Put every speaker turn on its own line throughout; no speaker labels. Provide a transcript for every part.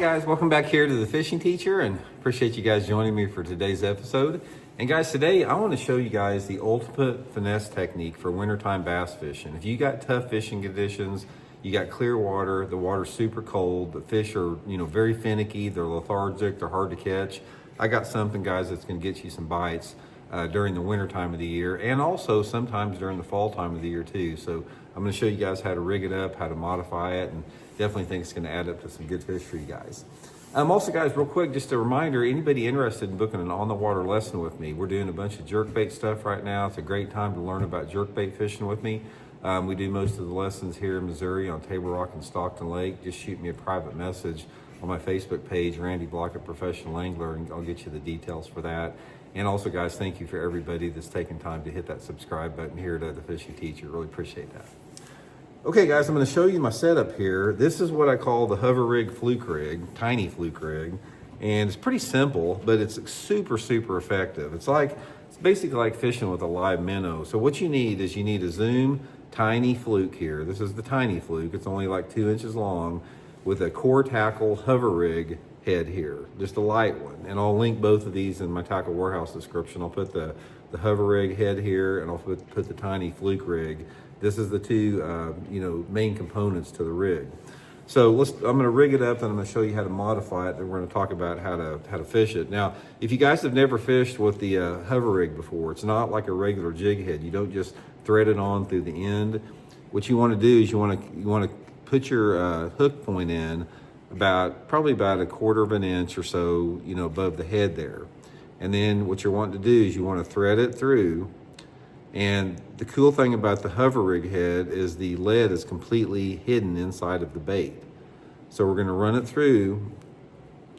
guys, welcome back here to the Fishing Teacher, and appreciate you guys joining me for today's episode. And guys, today I want to show you guys the ultimate finesse technique for wintertime bass fishing. If you got tough fishing conditions, you got clear water, the water's super cold, the fish are very finicky, they're lethargic, they're hard to catch. I got something, guys, that's going to get you some bites during the winter time of the year, and also sometimes during the fall time of the year too. So I'm going to show you guys how to rig it up, how to modify it, and definitely think it's going to add up to some good fish for you guys. Also, guys, real quick, just a reminder, anybody interested in booking an on-the-water lesson with me, we're doing a bunch of jerkbait stuff right now. It's a great time to learn about jerkbait fishing with me. We do most of the lessons here in Missouri on Table Rock and Stockton Lake. Just shoot me a private message on my Facebook page, Randy Blockett Professional Angler, and I'll get you the details for that. And also, guys, thank you for everybody that's taken time to hit that subscribe button here to the Fishing Teacher. Really appreciate that. Okay, guys, I'm going to show you my setup here. This is what I call the Hover Rig Fluke Rig, tiny fluke rig. And it's pretty simple, but it's super, super effective. It's basically like fishing with a live minnow. So what you need is a Zoom tiny fluke here. This is the tiny fluke. It's only like 2 inches long with a core tackle hover rig head here, just a light one. And I'll link both of these in my tackle warehouse description. I'll put the hover rig head here, and I'll put the tiny fluke rig. This is the two main components to the rig. So I'm going to rig it up, and I'm going to show you how to modify it, and we're going to talk about how to fish it. Now, if you guys have never fished with the hover rig before, it's not like a regular jig head. You don't just thread it on through the end. What you want to do is you want to put your hook point in probably about 1/4 of an inch or so, above the head there. And then what you're wanting to do is you want to thread it through. And the cool thing about the hover rig head is the lead is completely hidden inside of the bait. So we're going to run it through.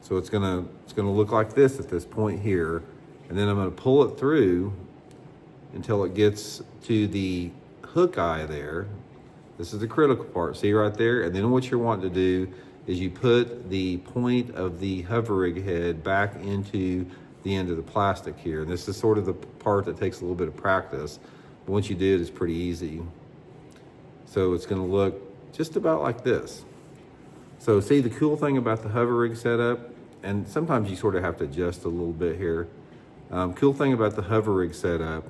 So it's going to look like this at this point here. And then I'm going to pull it through until it gets to the hook eye there. This is the critical part. See right there? And then what you're wanting to do is you put the point of the hover rig head back into the end of the plastic here. And this is sort of the part that takes a little bit of practice. But once you do it, it's pretty easy. So it's going to look just about like this. So see, the cool thing about the hover rig setup, and sometimes you sort of have to adjust a little bit here. Cool thing about the hover rig setup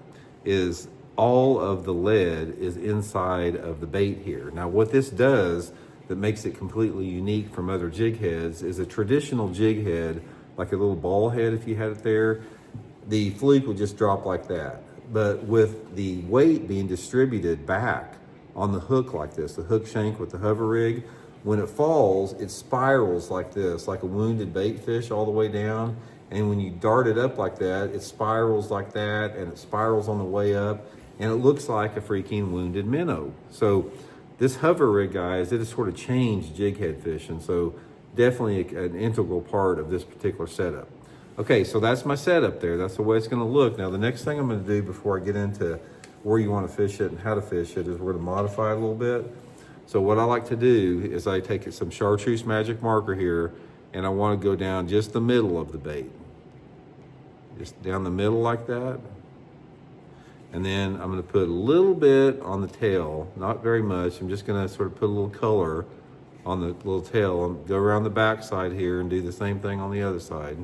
is all of the lead is inside of the bait here. Now what this does that makes it completely unique from other jig heads is a traditional jig head, like a little ball head if you had it there, the fluke will just drop like that. But with the weight being distributed back on the hook like this, the hook shank with the hover rig, when it falls, it spirals like this, like a wounded bait fish all the way down. And when you dart it up like that, it spirals like that, and it spirals on the way up, and it looks like a freaking wounded minnow. So this hover rig, guys, it has sort of changed jig head fishing. So definitely an integral part of this particular setup. Okay, so that's my setup there. That's the way it's going to look. Now, the next thing I'm going to do before I get into where you want to fish it and how to fish it is we're going to modify it a little bit. So what I like to do is I take some chartreuse magic marker here, and I want to go down just the middle of the bait. Just down the middle like that. And then I'm going to put a little bit on the tail, not very much. I'm just going to sort of put a little color on the little tail and go around the back side here and do the same thing on the other side.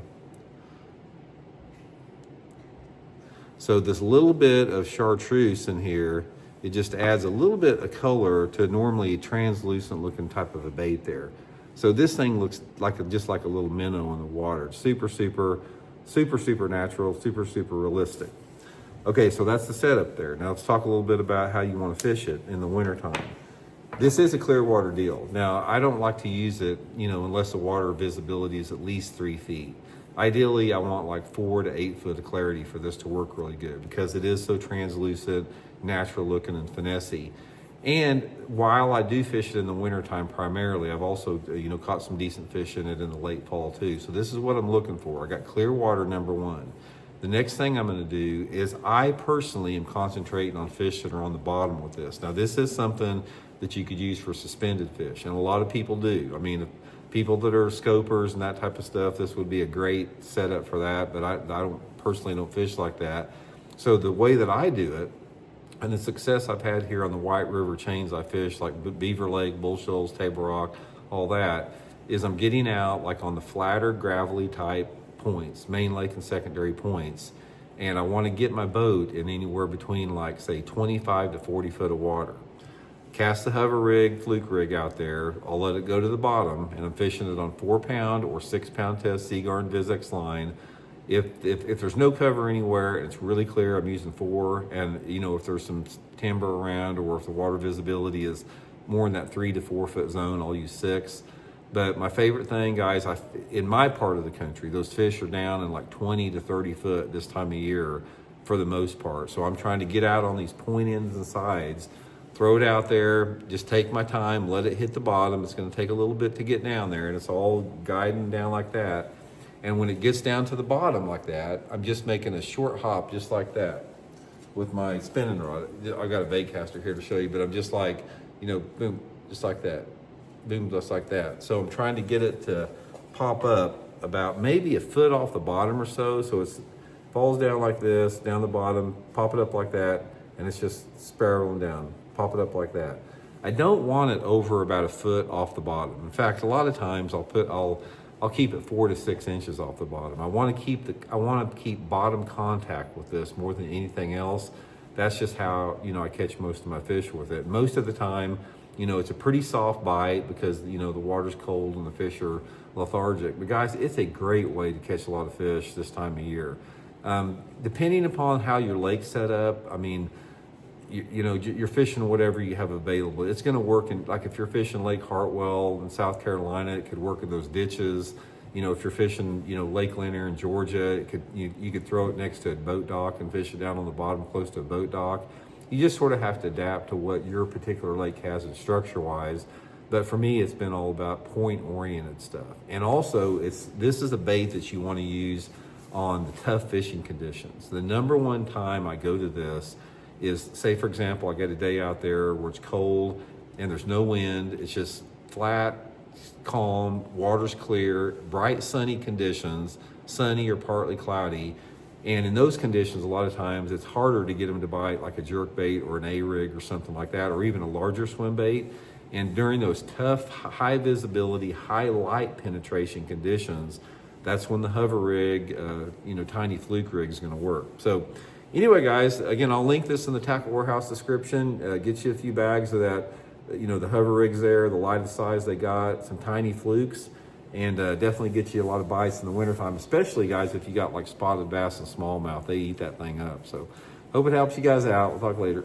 So this little bit of chartreuse in here, it just adds a little bit of color to normally a translucent looking type of a bait there. So this thing looks just like a little minnow in the water. Super, super, super, super natural, super, super realistic. Okay, so that's the setup there. Now let's talk a little bit about how you want to fish it in the wintertime. This is a clear water deal. Now, I don't like to use it, unless the water visibility is at least 3 feet. Ideally, I want like 4 to 8 foot of clarity for this to work really good because it is so translucent, natural looking, and finessey. And while I do fish it in the wintertime primarily, I've also, caught some decent fish in it in the late fall too. So this is what I'm looking for. I got clear water, number one. The next thing I'm going to do is I personally am concentrating on fish that are on the bottom with this. Now, this is something that you could use for suspended fish, and a lot of people do. I mean, people that are scopers and that type of stuff, this would be a great setup for that, but I personally don't fish like that. So the way that I do it, and the success I've had here on the White River chains I fish, like Beaver Lake, Bull Shoals, Table Rock, all that, is I'm getting out like on the flatter, gravelly type points, main lake and secondary points, and I want to get my boat in anywhere between like say 25 to 40 foot of water. Cast the hover rig, fluke rig out there. I'll let it go to the bottom, and I'm fishing it on 4-pound or 6-pound test Seaguar Invisex line. If there's no cover anywhere and it's really clear, I'm using 4. And you know, if there's some timber around or if the water visibility is more in that 3 to 4 foot zone, I'll use 6. But my favorite thing, guys, in my part of the country, those fish are down in like 20 to 30 foot this time of year for the most part. So I'm trying to get out on these point ends and sides, throw it out there, just take my time, let it hit the bottom. It's going to take a little bit to get down there, and it's all guiding down like that. And when it gets down to the bottom like that, I'm just making a short hop just like that with my spinning rod. I got a baitcaster here to show you, but I'm just like, you know, boom, just like that. Boom, just like that. So I'm trying to get it to pop up about maybe a foot off the bottom or so. So it falls down like this, down the bottom, pop it up like that, and it's just spiraling down. Pop it up like that. I don't want it over about a foot off the bottom. In fact, a lot of times I'll keep it 4 to 6 inches off the bottom. I want to keep bottom contact with this more than anything else. That's just how, you know, I catch most of my fish with it. Most of the time, you know, it's a pretty soft bite because, you know, the water's cold and the fish are lethargic. But guys, it's a great way to catch a lot of fish this time of year. Depending upon how your lake's set up, I mean, you know, you're fishing whatever you have available. It's going to work in, like if you're fishing Lake Hartwell in South Carolina, it could work in those ditches. You know, if you're fishing, you know, Lake Lanier in Georgia, you could throw it next to a boat dock and fish it down on the bottom close to a boat dock. You just sort of have to adapt to what your particular lake has in structure-wise. But for me, it's been all about point-oriented stuff. And also, this is a bait that you want to use on the tough fishing conditions. The number one time I go to this is, say for example, I get a day out there where it's cold and there's no wind, it's just flat, calm, water's clear, bright sunny conditions, sunny or partly cloudy. And in those conditions, a lot of times it's harder to get them to bite like a jerk bait or an A-rig or something like that, or even a larger swim bait. And during those tough, high visibility, high light penetration conditions, that's when the hover rig, you know, tiny fluke rig is going to work. So anyway, guys, again, I'll link this in the Tackle Warehouse description. Get you a few bags of that, you know, the hover rigs there, the lightest size they got, some tiny flukes, and definitely get you a lot of bites in the wintertime, especially, guys, if you got like spotted bass and smallmouth. They eat that thing up. So hope it helps you guys out. We'll talk later.